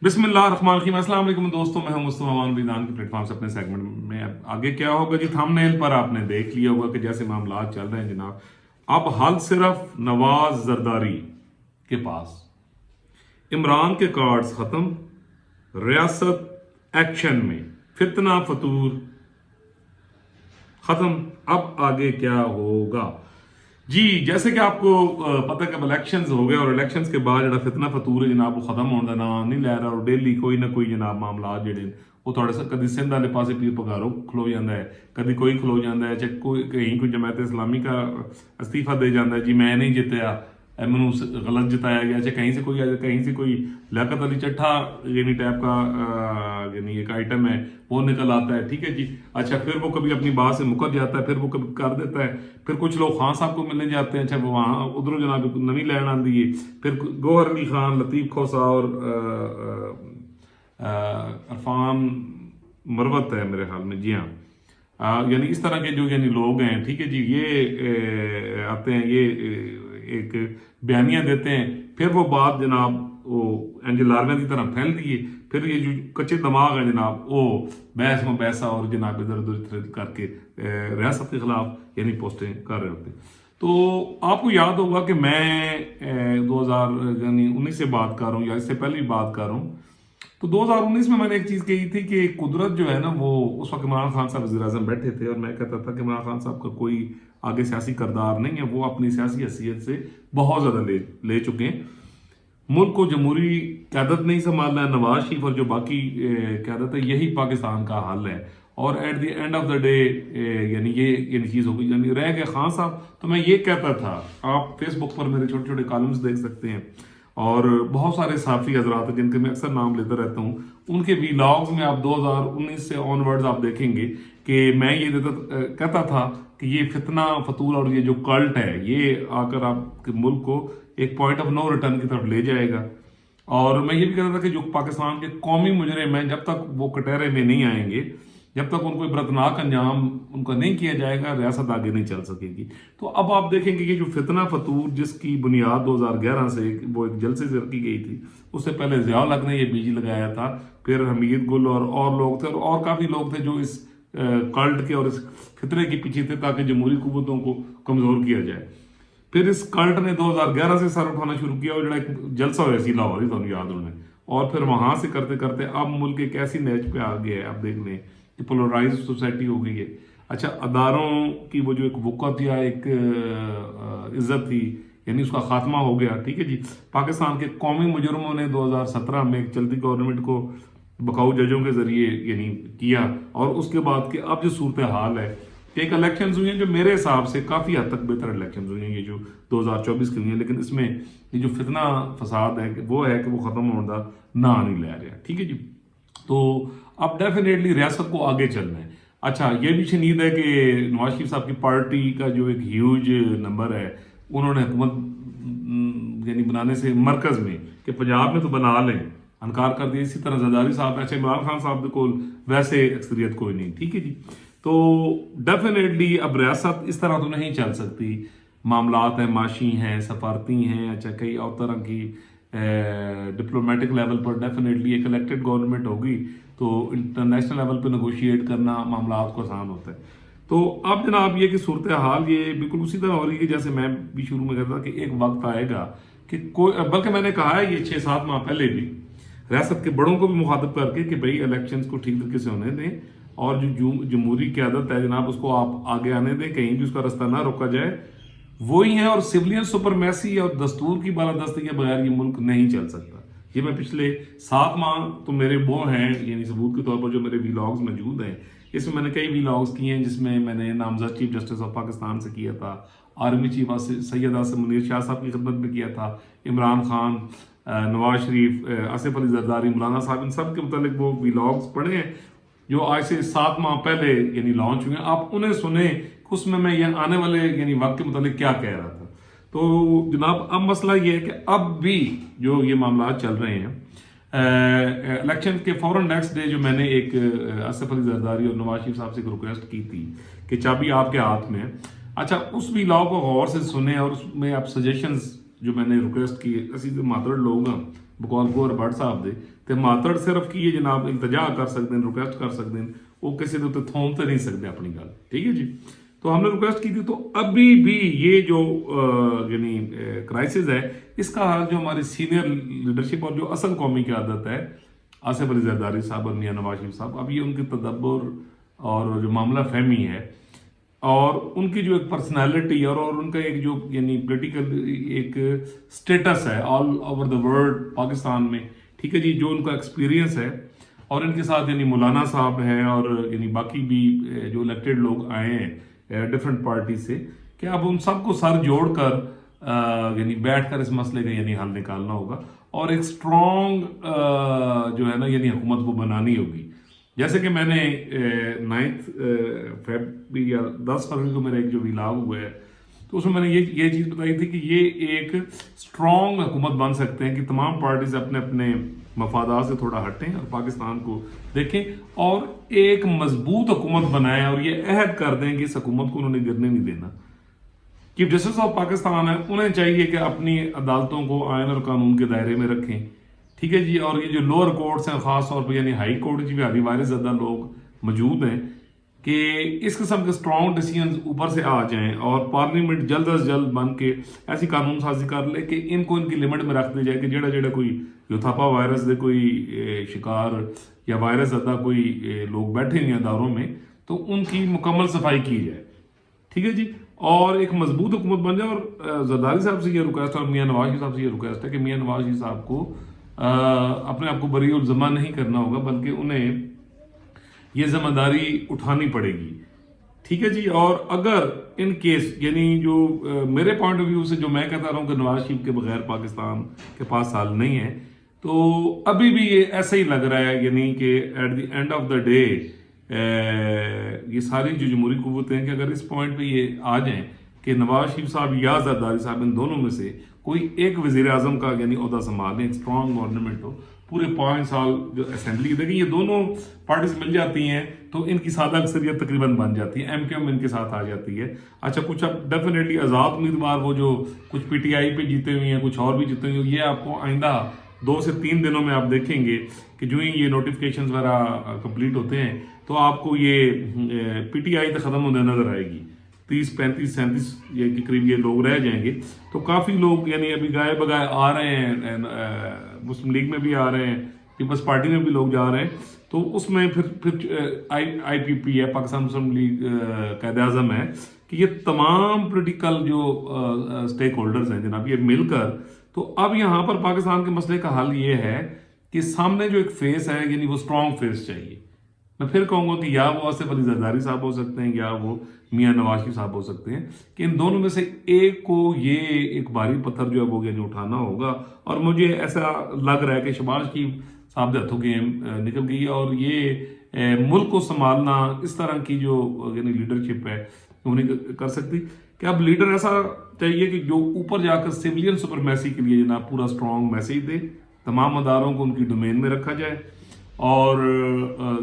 बिस्मिल्लाहिर्रहमानिर्रहीम। अस्सलाम वालेकुम दोस्तों, मैं हूं मुस्तफा अमान बिदान के प्लेटफॉर्म से अपने सेगमेंट में। अब आगे क्या होगा जी, थंबनेल पर आपने देख लिया होगा कि जैसे मामला चल रहे हैं जनाब, अब हल सिर्फ नवाज जरदारी के पास। इमरान के कार्ड्स खत्म, रियासत एक्शन में, फितना फतूर खत्म। अब आगे क्या होगा जी, जैसे कि आपको पता है कि इलेक्शंस हो गए और इलेक्शंस के बाद जो फितना फतूर है जनाब वो खत्म होने का नाम नहीं लै रहा और डेली कोई ना कोई जनाब मामला ਜਿਹੜੇ ਉਹ ਤੁਹਾਡੇ ਸੇ कभी सिंध वाले पासे पीर पगारो खलो जाता है, कभी कोई खलो जाता है, चाहे कोई कहीं कोई जमात इस्लामी का इस्तीफा दे जाता है जी मैं नहीं जितया, मैनू गलत जिताया गया, चाहे कहीं से कोई कहीं से कोई लियाकत अली चट्ठा यानी टाइप का यानी एक आइटम है वो निकल आता है, ठीक है जी। अच्छा, फिर वो कभी अपनी बात से मुकर जाता है, फिर वो कभी कर देता है, फिर कुछ लोग खान साहब को मिलने जाते हैं, अच्छा वो वहाँ उधरों जनाब नवी लैंड आती है, फिर गौहर अली खान, लतीफ़ खोसा और अरफान मरवत है मेरे ख्याल में, जी हाँ। यानी इस तरह के जो यानी लोग हैं, ठीक है जी, ये आते हैं, ये एक बयानियां देते हैं, फिर वो बात जनाब वो एंजल लार्वे की तरह फैल दी है, फिर ये जो कच्चे दिमाग है जनाब वो बहस में बैसा और जनाब इधर उधर करके रियासत के खिलाफ यानी पोस्टें कर रहे होते हैं। तो आपको याद होगा कि मैं 2019 से बात कर रहा हूँ या इससे पहले भी बात कर रहा हूँ। तो 2019 में मैंने एक चीज़ कही थी कि कुदरत जो है ना वो उस वक्त इमरान खान साहब वज़ीर-ए-आज़म बैठे थे और मैं कहता था कि इमरान खान साहब का कोई आगे सियासी करदार नहीं है, वो अपनी सियासी हैसियत से बहुत ज़्यादा ले चुके हैं। मुल्क को जमहूरी क़यादत नहीं संभालना है, नवाज शरीफ और जो बाकी क़यादत है यही पाकिस्तान का हल है। और at the end of the day यानी ये चीज़ होगी, यानी रह गए खान साहब। तो मैं ये कहता था, आप फेसबुक पर मेरे छोटे छोटे कॉलम्स देख सकते हैं और बहुत सारे साफ़ी हजरात हैं जिनके मैं अक्सर नाम लेता रहता हूँ, उनके वीलॉग्स में आप 2019 से ऑनवर्ड्स आप देखेंगे कि मैं ये कहता था कि ये फितना फतूर और ये जो कल्ट है ये आकर आपके मुल्क को एक पॉइंट ऑफ नो रिटर्न की तरफ ले जाएगा। और मैं ये भी कहता था कि जो पाकिस्तान के कौमी मुजरिम हैं जब तक वो कटहरे में नहीं आएंगे, जब तक उनको इबरतनाक अंजाम उनका नहीं किया जाएगा, रियासत आगे नहीं चल सकेगी। तो अब आप देखेंगे कि जो फितना फतूर जिसकी बुनियाद 2011 से वो एक जलसे से रखी गई थी, उससे पहले ज़ियाउल हक ने ये बीज लगाया था, फिर हमीद गुल और लोग थे और काफ़ी लोग थे जो इस कल्ट के और इस फितरे के पीछे थे ताकि जमहूरी कुव्वतों को कमज़ोर किया जाए। फिर इस कल्ट ने 2011 से सर उठाना शुरू किया और जो एक जलसा हुआ सी लाहौर ही तो याद होना है, और फिर वहाँ से करते करते अब मुल्क एक ऐसी नैच पे आ गया है, आप देख लें कि पोलराइज सोसाइटी हो गई है। अच्छा, अदारों की वो जो एक वक़्त या एक इज्जत थी यानी उसका खात्मा हो गया, ठीक है जी। पाकिस्तान के कौमी मुजरमों ने 2017 में एक चलती गवर्नमेंट को बकाऊ जजों के जरिए यानी किया, और उसके बाद के अब जो सूरत हाल है कि एक इलेक्शन हुई हैं जो मेरे हिसाब से काफ़ी हद तक बेहतर इलेक्शन हुई हैं ये जो 2024 की हुई हैं, लेकिन इसमें ये जो फितना फसाद है वो है कि वो ख़त्म होने का ना नहीं ले रहा, ठीक है जी। तो अब डेफिनेटली रियासत को आगे चलना है। अच्छा, ये भी शनीद है कि नवाज शरीफ साहब की पार्टी का जो एक ह्यूज नंबर है उन्होंने हुकूमत यानी बनाने से मरकज़ में कि पंजाब में तो बना लें इनकार कर दिया। इसी तरह जरदारी साहब, अच्छा इमरान खान साहब को वैसे अक्सरियत कोई नहीं, ठीक है जी। तो डेफिनेटली अब रियासत इस तरह तो नहीं चल सकती, मामलात हैं, माशी हैं, सफारती हैं, अच्छा कई और तरह की डिप्लोमेटिक लेवल पर डेफिनेटली एक इलेक्टेड गवर्नमेंट होगी तो इंटरनेशनल लेवल पर नेगोशिएट करना मामलात को आसान होता है। तो अब जनाब ये कि सूरत हाल ये बिल्कुल उसी तरह हो रही है जैसे मैं भी शुरू में कहता था कि एक वक्त आएगा कि कोई, बल्कि मैंने कहा है ये 6-7 माह पहले भी रियासत के बड़ों को भी मुखातब करके कि भाई इलेक्शंस को ठीक तरीके से होने दें और जो जमहूरी क़यादत है जनाब उसको आप आगे आने दें, कहीं भी उसका रास्ता ना रोका जाए, वही है। और सिविलियन सुपरमेसी और दस्तूर की बालादस्ती के बगैर ये मुल्क नहीं चल सकता। ये मैं पिछले 7 माह तो मेरे वो हैं यानी सबूत के तौर पर जो मेरे वीलॉग्स मौजूद हैं, इसमें मैंने कई वीलॉग्स किए हैं जिसमें मैंने नामजद चीफ जस्टिस ऑफ पाकिस्तान से किया था, आर्मी चीफ सैयद आसिम मुनीर शाह साहब की खिदमत में किया था, इमरान खान, नवाज शरीफ, आसिफ अली जरदारी, मौलाना साहब, इन सब के मुतालिक वो वीलॉग्स पढ़े हैं जो आज से 7 माह पहले यानी लॉन्च हुए हैं। आप उन्हें सुने, उसमें मैं ये आने वाले यानी वक्त के मुतालिक क्या कह रहा था। तो जनाब अब मसला ये है कि अब भी जो ये मामला चल रहे हैं इलेक्शन के फौरन नेक्स्ट डे जो मैंने एक आसिफ अली जरदारी और नवाज शरीफ साहब से एक रिक्वेस्ट की थी कि चाबी आपके हाथ में है। अच्छा, उस भी लॉ को गौर से सुने और उसमें आप सजेशंस जो मैंने रिक्वेस्ट की, असी मादर लोग हैं بقول گور بٹ صاحب دے تے ماتڑ صرف کی یہ جناب التجا کر سکتے ہیں ریکویسٹ کر سکتے ہیں وہ کسی دے تھوم تے نہیں سکتے اپنی گل ٹھیک ہے جی تو ہم نے ریکویسٹ کی تھی تو ابھی بھی یہ جو یعنی کرائسس ہے اس کا حال جو ہماری سینئر لیڈرشپ اور جو اصل قومی قیادت ہے آصف علی زرداری صاحب اور میاں نواز شریف صاحب اب یہ ان کی تدبر اور جو معاملہ فہمی ہے اور ان کی جو ایک پرسنالٹی اور ان کا ایک جو یعنی پولیٹیکل ایک سٹیٹس ہے all over the world Pakistan میں ٹھیک ہے جی جو ان کا ایکسپیرینس ہے اور ان کے ساتھ یعنی مولانا صاحب ہیں اور یعنی باقی بھی جو الیکٹڈ لوگ آئے ہیں ڈفرینٹ پارٹی سے کہ اب ان سب کو سر جوڑ کر یعنی بیٹھ کر اس مسئلے کا یعنی حل نکالنا ہوگا اور ایک اسٹرانگ جو ہے نا یعنی حکومت کو بنانی ہوگی جیسے کہ میں نے 9 فیبruary یا 10 فروری کو میرا ایک جو ویلاگ ہوا ہے تو اس میں نے یہ چیز بتائی تھی کہ یہ ایک اسٹرانگ حکومت بن سکتے ہیں کہ تمام پارٹیز اپنے اپنے مفادات سے تھوڑا ہٹیں اور پاکستان کو دیکھیں اور ایک مضبوط حکومت بنائیں اور یہ عہد کر دیں کہ اس حکومت کو انہوں نے گرنے نہیں دینا چیف جسٹس آف پاکستان ہے انہیں چاہیے کہ اپنی عدالتوں کو آئین اور قانون کے دائرے میں رکھیں ٹھیک ہے جی اور یہ جو لوور کورٹس ہیں خاص طور پہ یعنی ہائی کورٹ کی بھی آدھی وائرس زدہ لوگ موجود ہیں کہ اس قسم کے اسٹرانگ ڈیسیجنز اوپر سے آ جائیں اور پارلیمنٹ جلد از جلد بن کے ایسی قانون سازی کر لے کہ ان کو ان کی لمٹ میں رکھ دی جائے کہ جڑا کوئی یوتھاپا وائرس دے کوئی شکار یا وائرس زدہ کوئی لوگ بیٹھے ہیں اداروں میں تو ان کی مکمل صفائی کی جائے ٹھیک ہے جی اور ایک مضبوط حکومت بن جائے اور زرداری صاحب سے یہ ریکویسٹ اور میاں نواز شریف صاحب سے یہ ریکویسٹ ہے کہ میاں نواز شریف صاحب کو اپنے آپ کو بری الزمہ نہیں کرنا ہوگا بلکہ انہیں یہ ذمہ داری اٹھانی پڑے گی ٹھیک ہے جی اور اگر ان کیس یعنی جو میرے پوائنٹ آف ویو سے جو میں کہتا رہا ہوں کہ نواز شریف کے بغیر پاکستان کے پاس حل نہیں ہے تو ابھی بھی یہ ایسا ہی لگ رہا ہے یعنی کہ at the end of the day یہ ساری جو جمہوری قوتیں ہیں کہ اگر اس پوائنٹ پہ یہ آ جائیں کہ نواز شریف صاحب یا زرداری صاحب ان دونوں میں سے کوئی ایک وزیر اعظم کا یعنی عہدہ سنبھالیں ایک اسٹرانگ گورنمنٹ ہو پورے 5 سال جو اسمبلی دیکھیں یہ دونوں پارٹیز مل جاتی ہیں تو ان کی سادہ اکثریت تقریباً بن جاتی ہے ایم کیو ایم ان کے ساتھ آ جاتی ہے اچھا کچھ اب ڈیفینیٹلی آزاد امیدوار وہ جو کچھ پی ٹی آئی پہ جیتے ہوئے ہیں کچھ اور بھی جیتے ہوئے ہیں یہ آپ کو آئندہ 2 سے 3 دنوں میں آپ دیکھیں گے کہ جو ہی یہ نوٹیفکیشنز وغیرہ کمپلیٹ ہوتے ہیں تو آپ کو یہ پی ٹی آئی تو ختم ہونے نظر آئے گی 30 35 37 کے قریب یہ لوگ رہ جائیں گے تو کافی لوگ یعنی ابھی گائے بگائے آ رہے ہیں مسلم لیگ میں بھی آ رہے ہیں پیپلز پارٹی میں بھی لوگ جا رہے ہیں تو اس میں پھر آئی پی پی ہے پاکستان مسلم لیگ قائد اعظم ہے کہ یہ تمام پولیٹیکل جو اسٹیک ہولڈرز ہیں جناب یہ مل کر تو اب یہاں پر پاکستان کے مسئلے کا حل یہ ہے کہ سامنے جو ایک فیس ہے یعنی وہ اسٹرانگ فیس چاہیے میں پھر کہوں گا کہ یا وہ آصف علی زرداری صاحب ہو سکتے ہیں یا وہ میاں نواز شریف صاحب ہو سکتے ہیں کہ ان دونوں میں سے ایک کو یہ ایک بھاری پتھر جو ہے وہ یعنی اٹھانا ہوگا اور مجھے ایسا لگ رہا ہے کہ شہباز شریف صاحب کے ہاتھوں گیم نکل گئی ہے اور یہ ملک کو سنبھالنا اس طرح کی جو یعنی لیڈرشپ ہے وہ نہیں کر سکتی کہ اب لیڈر ایسا چاہیے کہ جو اوپر جا کر سویلین سپرمیسی کے لیے جناب پورا اسٹرانگ میسیج دے تمام اداروں کو ان کی ڈومین میں رکھا جائے اور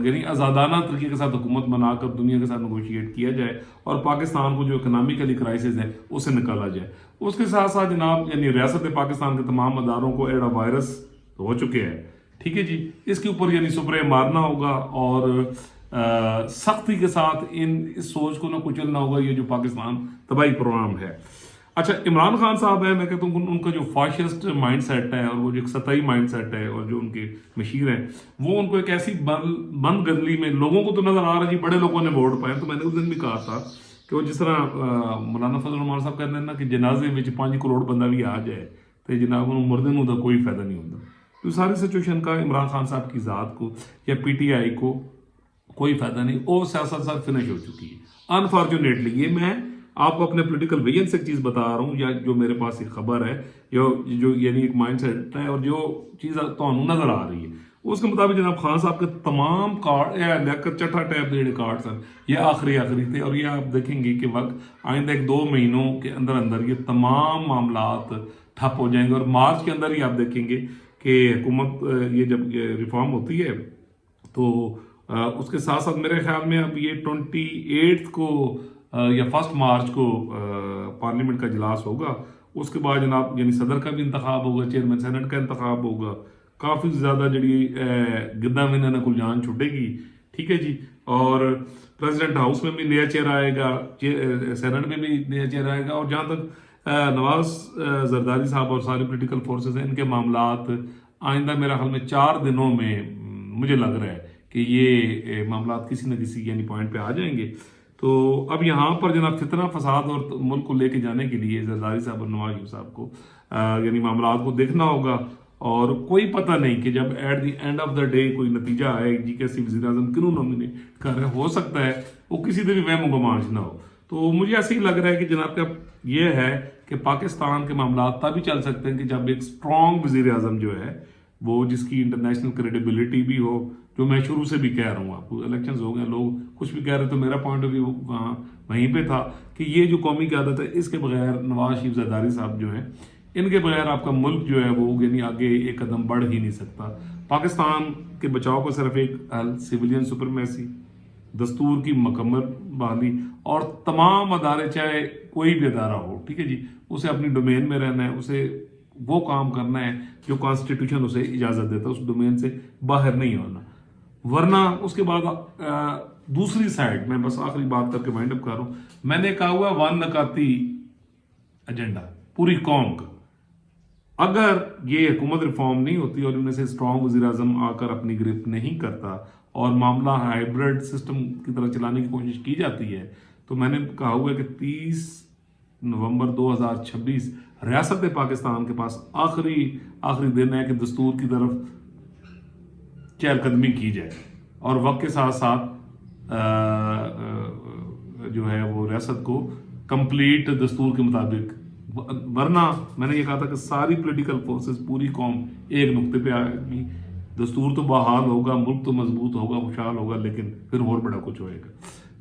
یعنی آزادانہ طریقے کے ساتھ حکومت بنا کر دنیا کے ساتھ نیگوشیٹ کیا جائے اور پاکستان کو جو اکنامیکلی کرائسس ہے اسے نکالا جائے اس کے ساتھ ساتھ جناب یعنی ریاست پاکستان کے تمام اداروں کو ایڈا وائرس ہو چکے ہیں ٹھیک ہے جی اس کے اوپر یعنی سپرے مارنا ہوگا اور سختی کے ساتھ اس سوچ کو نہ کچلنا ہوگا یہ جو پاکستان تباہی پروگرام ہے اچھا عمران خان صاحب ہیں میں کہتا ہوں ان کا جو فاشسٹ مائنڈ سیٹ ہے اور وہ جو ایک سطحی مائنڈ سیٹ ہے اور جو ان کے مشیر ہیں وہ ان کو ایک ایسی بند گدلی میں لوگوں کو تو نظر آ رہا جی بڑے لوگوں نے ووٹ پائے تو میں نے اس دن بھی کہا تھا کہ وہ جس طرح مولانا فضل الرحمان صاحب کہتے ہیں نا کہ جنازے میں 5 کروڑ بندہ بھی آ جائے تو جناب انہوں مردے نوں دا کوئی فائدہ نہیں ہوتا تو ساری سچویشن کا عمران خان صاحب کی ذات کو یا پی ٹی آئی کو کوئی فائدہ نہیں وہ سیاست ساتھ فنش ہو چکی ہے انفارچونیٹلی یہ میں آپ کو اپنے پولیٹیکل ویژن سے ایک چیز بتا رہا ہوں یا جو میرے پاس ایک خبر ہے جو یعنی ایک مائنڈ سیٹ ہے اور جو چیز تو نظر آ رہی ہے اس کے مطابق جناب خان صاحب کے تمام کارڈ لیاقت چٹھا ٹیپ دے کارڈ ہیں یہ آخری تھے اور یہ آپ دیکھیں گے کہ وقت آئندہ 2 مہینوں کے اندر یہ تمام معاملات ٹھپ ہو جائیں گے اور مارچ کے اندر ہی آپ دیکھیں گے کہ حکومت یہ جب ریفارم ہوتی ہے تو اس کے ساتھ ساتھ میرے خیال میں اب یہ 28 کو یا 1 مارچ کو پارلیمنٹ کا اجلاس ہوگا اس کے بعد جناب یعنی صدر کا بھی انتخاب ہوگا چیئرمین سینٹ کا انتخاب ہوگا ਕਾਫੀ ਜ਼ਿਆਦਾ ਜਿਹੜੀ ਗਿੱਧਾ में इन्होंने कुल जान छुटेगी, ठीक है जी। और प्रेसिडेंट हाउस में भी नया चेहरा आएगा, सेनेट में भी नया चेहरा आएगा। और जहाँ तक नवाज जरदारी साहब और सारे पॉलिटिकल फोर्सेस हैं, इनके मामलात आइंदा मेरा ख्याल में 4 दिनों में मुझे लग रहा है कि ये मामलात किसी न किसी यानी पॉइंट पे आ जाएंगे। तो अब यहाँ पर जनाब फितना फसाद और मुल्क को लेके जाने के लिए जरदारी साहब और नवाज शरीफ साहब को यानी मामलात को देखना होगा। और कोई पता नहीं कि जब at the end of the day कोई नतीजा आए जी कैसे वज़ीर आज़म क्यों नॉमिनेट कर रहे, हो सकता है वो किसी से भी वहम गुमान ना हो। तो मुझे ऐसे ही लग रहा है कि जनाब का ये है कि पाकिस्तान के मामला तभी चल सकते हैं कि जब एक स्ट्रॉन्ग वज़ीर आज़म जो है वो जिसकी इंटरनेशनल क्रेडिबिलिटी भी हो, जो मैं शुरू से भी कह रहा हूँ आपको, इलेक्शंस हो गए लोग कुछ भी कह रहे, तो मेरा पॉइंट ऑफ व्यू वहीं पे था कि ये जो कौमी क़यादत है इसके बगैर नवाज शरीफ जरदारी साहब जो हैं इनके बगैर आपका मुल्क जो है वो यानी आगे एक कदम बढ़ ही नहीं सकता। पाकिस्तान के बचाव को सिर्फ एक हल सिविलियन सुपरमेसी, दस्तूर की मुकम्मल बहाली और तमाम अदारे चाहे कोई भी अदारा हो, ठीक है जी, उसे अपनी डोमेन में रहना है, उसे वो काम करना है जो कॉन्स्टिट्यूशन उसे इजाज़त देता है, उस डोमेन से बाहर नहीं होना। वरना उसके बाद दूसरी साइड, मैं बस आखिरी बात करके वाइंड अप कर रहा हूँ, मैंने कहा हुआ वन नकाती एजेंडा पूरी कौम का, अगर ये हुकूमत रिफॉर्म नहीं होती और इनमें से स्ट्रॉन्ग वज़ीर आज़म आकर अपनी ग्रिप नहीं करता और मामला हाइब्रिड सिस्टम की तरह चलाने की कोशिश की जाती है, तो मैंने कहा हुआ है कि 30 नवंबर 2026 रियासत पाकिस्तान के पास आखिरी दिन है कि दस्तूर की तरफ चहलकदमी की जाए और वक्त के साथ साथ जो है वो रियासत को कंप्लीट दस्तूर के मुताबिक, वरना मैंने ये कहा था कि सारी पॉलिटिकल फोर्सेस पूरी कौम एक नुक्ते पे आएगी, दस्तूर तो बहाल होगा, मुल्क तो मजबूत होगा, खुशहाल होगा, लेकिन फिर और बड़ा कुछ होएगा।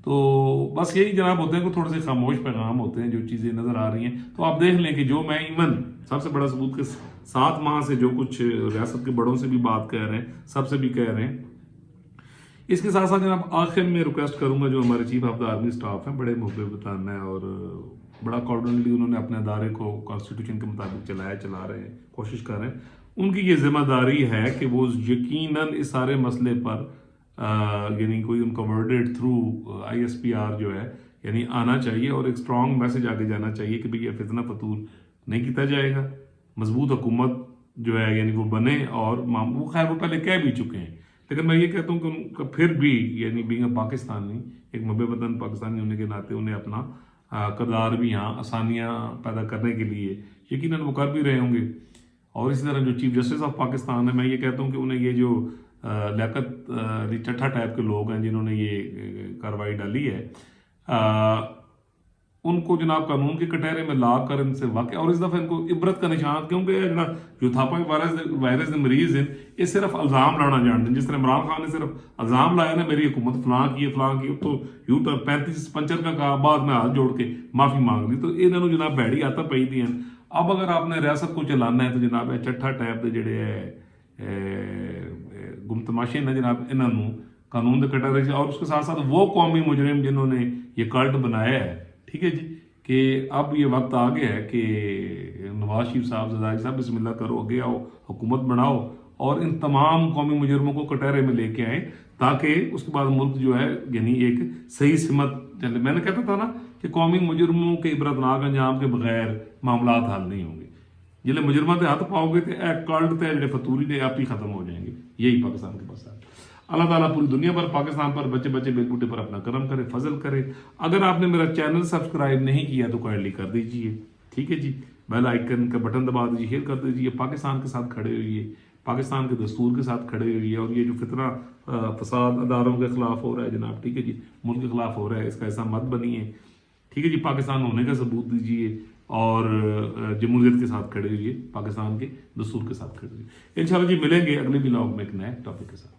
तो बस यही जनाब होते हैं कि थोड़े से खामोश पैगाम होते हैं जो चीज़ें नज़र आ रही हैं। तो आप देख लें कि जो मैं इवन सबसे बड़ा सबूत के 7 माह से जो कुछ रियासत के बड़ों से भी बात कह रहे हैं, सबसे भी कह रहे हैं। इसके साथ साथ जनाब आखिर में रिक्वेस्ट करूंगा जो हमारे chief of the army staff हैं, बड़े मुहब्बताना है और बड़ा कॉर्डिनेटली उन्होंने अपने अदारे को कॉन्स्टिट्यूशन के मुताबिक चला रहे हैं, कोशिश कर रहे हैं, उनकी ये जिम्मेदारी है कि वो यकीनन इस सारे मसले पर यानी कोई उनका वर्डेड थ्रू ISPR जो है यानी आना चाहिए और एक स्ट्रॉन्ग मैसेज आगे जाना चाहिए कि भाई ये फितना फतूल नहीं किया जाएगा, मजबूत हुकूमत जो है यानी वो बने। और वो खैर वो पहले कह भी चुके हैं, लेकिन मैं ये कहता हूँ कि उनका फिर भी यानी बीइंग अ पाकिस्तानी, एक मबे वतन पाकिस्तानी होने के नाते उन्हें अपना किरदार भी यहाँ आसानियाँ पैदा करने के लिए यकीनन वो कर भी रहे होंगे। और इसी तरह जो चीफ जस्टिस ऑफ पाकिस्तान है, मैं ये कहता हूँ कि उन्हें ये जो लियाकत चट्ठा टाइप के लोग हैं जिन्होंने ये कार्रवाई डाली है, उनको जनाब कानून के कटहरे में ला कर इनसे वाकई और इस दफ़ा इनको इबरत का निशान, क्योंकि जनाब जो थापा वायरस के मरीज हैं ये सिर्फ इल्ज़ाम लाना जानते हैं। जिस तरह इमरान खान ने सिर्फ इल्ज़ाम लाया ना मेरी हुकूमत फलां की, तो यूटर 35 पंचर का कहा, बाद में हाथ जोड़ के माफ़ी मांग ली, तो इन्होंने जनाब भैड़ी आता पई दी हैं। अब अगर आपने रियासत को चलाना है तो जनाब चट्ठा टाइप के जोड़े गुमतमाशे ने जनाब इन्हों कानून के कटहरे से, और उसके साथ साथ वो कौमी मुजरिम जिन्होंने ये कल्ट बनाया है, ठीक है जी, कि अब ये वक्त आ गया है कि नवाज शरीफ साहब, जरदारी साहब बिस्मिल्लाह करो, आगे आओ, हुकूमत बनाओ और इन तमाम कौमी मुजरमों को कटहरे में लेके आए ताकि उसके बाद मुल्क जो है यानी एक सही सिमत चले। मैंने कहता था ना कि कौमी मुजरमों के इबरतनाक अंजाम के बगैर मामला हल नहीं होंगे। जिले मुजरमा के हाथ पाओगे तो कल्ट ते जो फतूरी ने आप ही खत्म हो जाएंगे। यही पाकिस्तान के पास है। अल्लाह ताला पूरी दुनिया पर, पाकिस्तान पर, बच्चे बच्चे बेलबूटे पर अपना करम करे, फजल करे। अगर आपने मेरा चैनल सब्सक्राइब नहीं किया तो काइंडली कर दीजिए, ठीक है जी, बेल आइकन का बटन दबा दीजिए, शेयर कर दीजिए, पाकिस्तान के साथ खड़े होइए, पाकिस्तान के दस्तूर के साथ खड़े हुई है। और ये जो फितना फसाद अदारों के खिलाफ हो रहा है जनाब, ठीक है जी, मुल्क के खिलाफ हो रहा है, इसका ऐसा मत बनिए, ठीक है जी, पाकिस्तान होने का सबूत दीजिए और जमहूरियत के साथ खड़े हुए, पाकिस्तान के दस्तूर के साथ खड़े हुए। इंशाल्लाह जी मिलेंगे अगले व्लॉग में एक नए टॉपिक के साथ।